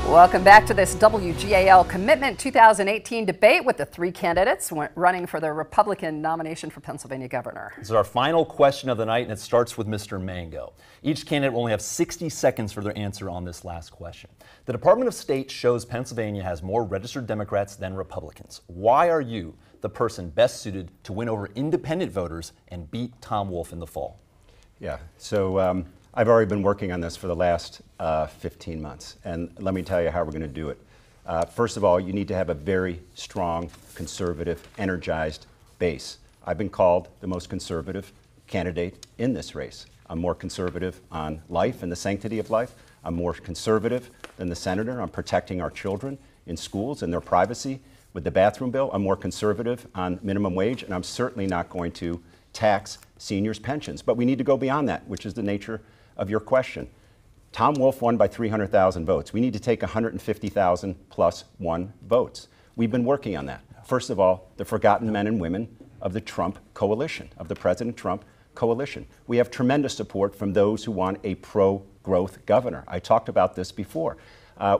Welcome back to this WGAL Commitment 2018 debate with the three candidates running for the Republican nomination for Pennsylvania governor. This is our final question of the night, and it starts with Mr. Mango. Each candidate will only have 60 seconds for their answer on this last question. The Department of State shows Pennsylvania has more registered Democrats than Republicans. Why are you the person best suited to win over independent voters and beat Tom Wolf in the fall? Yeah, so I've already been working on this for the last 15 months, and let me tell you how we're going to do it. First of all, you need to have a very strong, conservative, energized base. I've been called the most conservative candidate in this race. I'm more conservative on life and the sanctity of life. I'm more conservative than the senator on protecting our children in schools and their privacy. With the bathroom bill, I'm more conservative on minimum wage, and I'm certainly not going to tax seniors' pensions. But we need to go beyond that, which is the nature of your question. Tom Wolf won by 300,000 votes. We need to take 150,000 plus one votes. We've been working on that. First of all, the forgotten men and women of the Trump coalition, of the President Trump coalition. We have tremendous support from those who want a pro-growth governor. I talked about this before.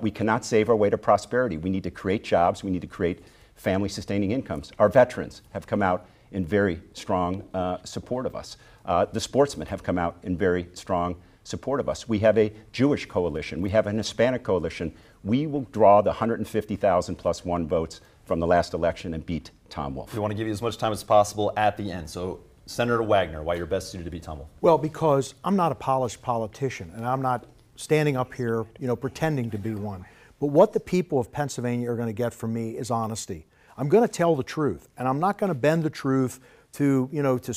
We cannot save our way to prosperity. We need to create jobs. We need to create family-sustaining incomes. Our veterans have come out in very strong support of us. The sportsmen have come out in very strong support of us. We have a Jewish coalition. We have an Hispanic coalition. We will draw the 150,000 plus one votes from the last election and beat Tom Wolf. We want to give you as much time as possible at the end. So, Senator Wagner, why you're best suited to beat Tom Wolf? Well, because I'm not a polished politician, and I'm not standing up here, pretending to be one. But what the people of Pennsylvania are going to get from me is honesty. I'm going to tell the truth, and I'm not going to bend the truth to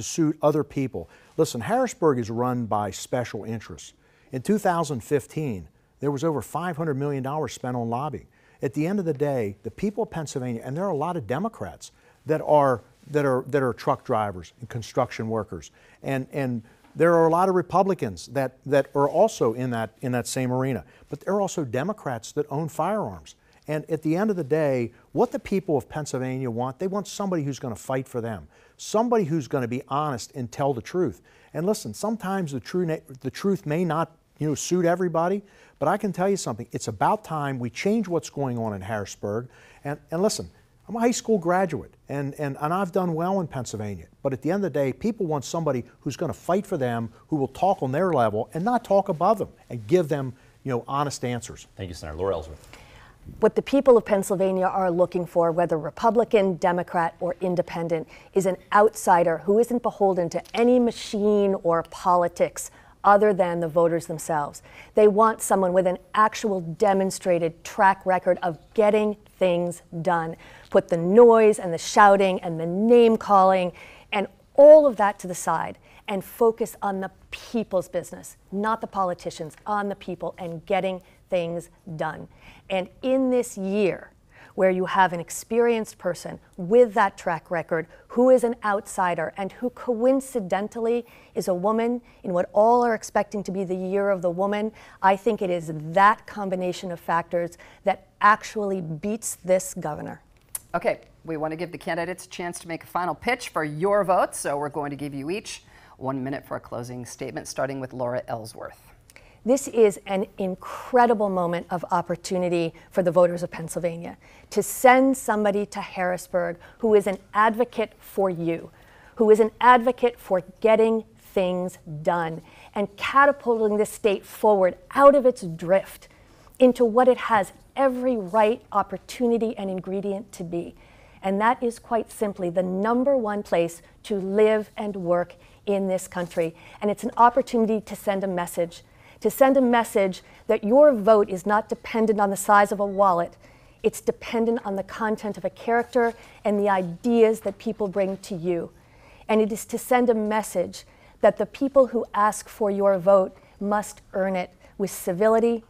suit other people. Listen, Harrisburg is run by special interests. In 2015, there was over $500 million spent on lobbying. At the end of the day, the people of Pennsylvania, and there are a lot of Democrats that are truck drivers and construction workers, and there are a lot of Republicans that are also in that same arena. But there are also Democrats that own firearms. And at the end of the day, what the people of Pennsylvania want, they want somebody who's going to fight for them, somebody who's going to be honest and tell the truth. And listen, sometimes the truth may not suit everybody, but I can tell you something. It's about time we change what's going on in Harrisburg. And listen, I'm a high school graduate, and I've done well in Pennsylvania. But at the end of the day, people want somebody who's going to fight for them, who will talk on their level and not talk above them, and give them honest answers. Thank you, Senator. Laura Ellsworth. What the people of Pennsylvania are looking for, whether Republican, Democrat, or independent, is an outsider who isn't beholden to any machine or politics other than the voters themselves. They want someone with an actual demonstrated track record of getting things done. Put the noise and the shouting and the name calling and all of that to the side and focus on the people's business, not the politicians, on the people and getting things done. And in this year, where you have an experienced person with that track record who is an outsider and who coincidentally is a woman in what all are expecting to be the year of the woman, I think it is that combination of factors that actually beats this governor. Okay, we want to give the candidates a chance to make a final pitch for your vote, so we're going to give you each 1 minute for a closing statement, starting with Laura Ellsworth. This is an incredible moment of opportunity for the voters of Pennsylvania to send somebody to Harrisburg who is an advocate for you, who is an advocate for getting things done and catapulting this state forward out of its drift into what it has every right, opportunity, and ingredient to be. And that is quite simply the #1 place to live and work in this country. And it's an opportunity to send a message that your vote is not dependent on the size of a wallet. It's dependent on the content of a character and the ideas that people bring to you. And it is to send a message that the people who ask for your vote must earn it with civility,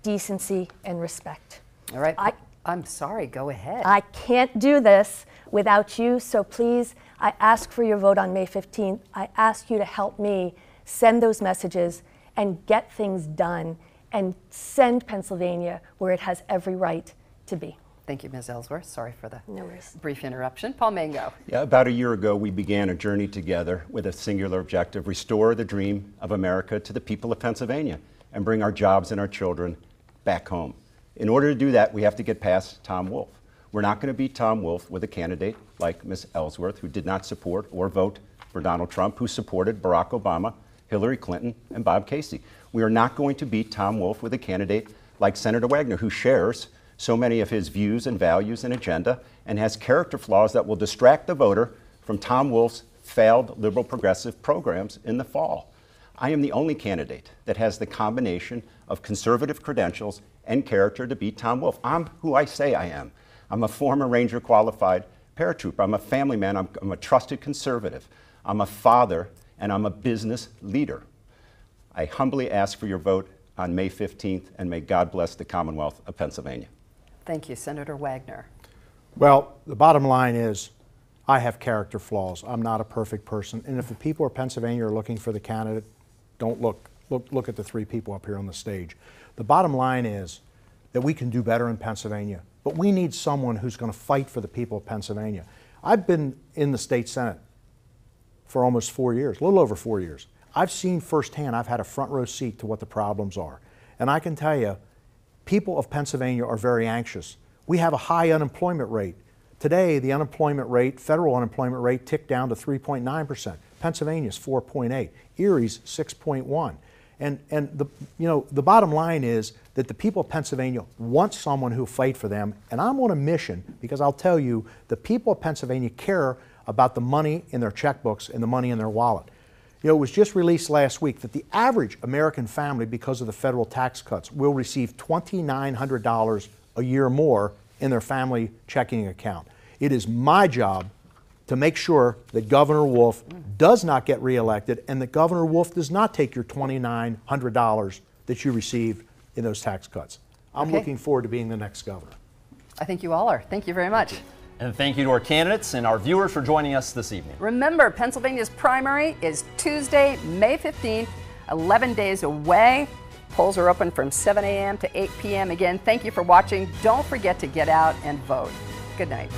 decency, and respect. All right. I'm sorry, go ahead. I can't do this without you, so please, I ask for your vote on May 15th. I ask you to help me send those messages and get things done and send Pennsylvania where it has every right to be. Thank you, Ms. Ellsworth. Sorry for the No worries. brief interruption. Paul Mango. Yeah, about a year ago, we began a journey together with a singular objective: restore the dream of America to the people of Pennsylvania and bring our jobs and our children back home. In order to do that, we have to get past Tom Wolf. We're not going to beat Tom Wolf with a candidate like Ms. Ellsworth, who did not support or vote for Donald Trump, who supported Barack Obama, Hillary Clinton, and Bob Casey. We are not going to beat Tom Wolf with a candidate like Senator Wagner, who shares so many of his views and values and agenda and has character flaws that will distract the voter from Tom Wolf's failed liberal progressive programs in the fall. I am the only candidate that has the combination of conservative credentials and character to beat Tom Wolf. I'm who I say I am. I'm a former Ranger qualified paratrooper. I'm a family man. I'm a trusted conservative. I'm a father, and I'm a business leader. I humbly ask for your vote on May 15th, and may God bless the Commonwealth of Pennsylvania. Thank you, Senator Wagner. Well, the bottom line is I have character flaws. I'm not a perfect person. And if the people of Pennsylvania are looking for the candidate, don't look. Look at the three people up here on the stage. The bottom line is that we can do better in Pennsylvania, but we need someone who's going to fight for the people of Pennsylvania. I've been in the state Senate for almost 4 years, a little over 4 years. I've seen firsthand, I've had a front row seat to what the problems are. And I can tell you, people of Pennsylvania are very anxious. We have a high unemployment rate. Today, the unemployment rate, federal unemployment rate, ticked down to 3.9%. Pennsylvania's 4.8. Erie's 6.1. And the bottom line is that the people of Pennsylvania want someone who will fight for them. And I'm on a mission because I'll tell you, the people of Pennsylvania care about the money in their checkbooks and the money in their wallet. You know, it was just released last week that the average American family, because of the federal tax cuts, will receive $2,900 a year more in their family checking account. It is my job to make sure that Governor Wolf does not get reelected and that Governor Wolf does not take your $2,900 that you received in those tax cuts. I'm looking forward to being the next governor. I think you all are. Thank you very much. And thank you to our candidates and our viewers for joining us this evening. Remember, Pennsylvania's primary is Tuesday, May 15th, 11 days away. Polls are open from 7 a.m. to 8 p.m. Again, thank you for watching. Don't forget to get out and vote. Good night.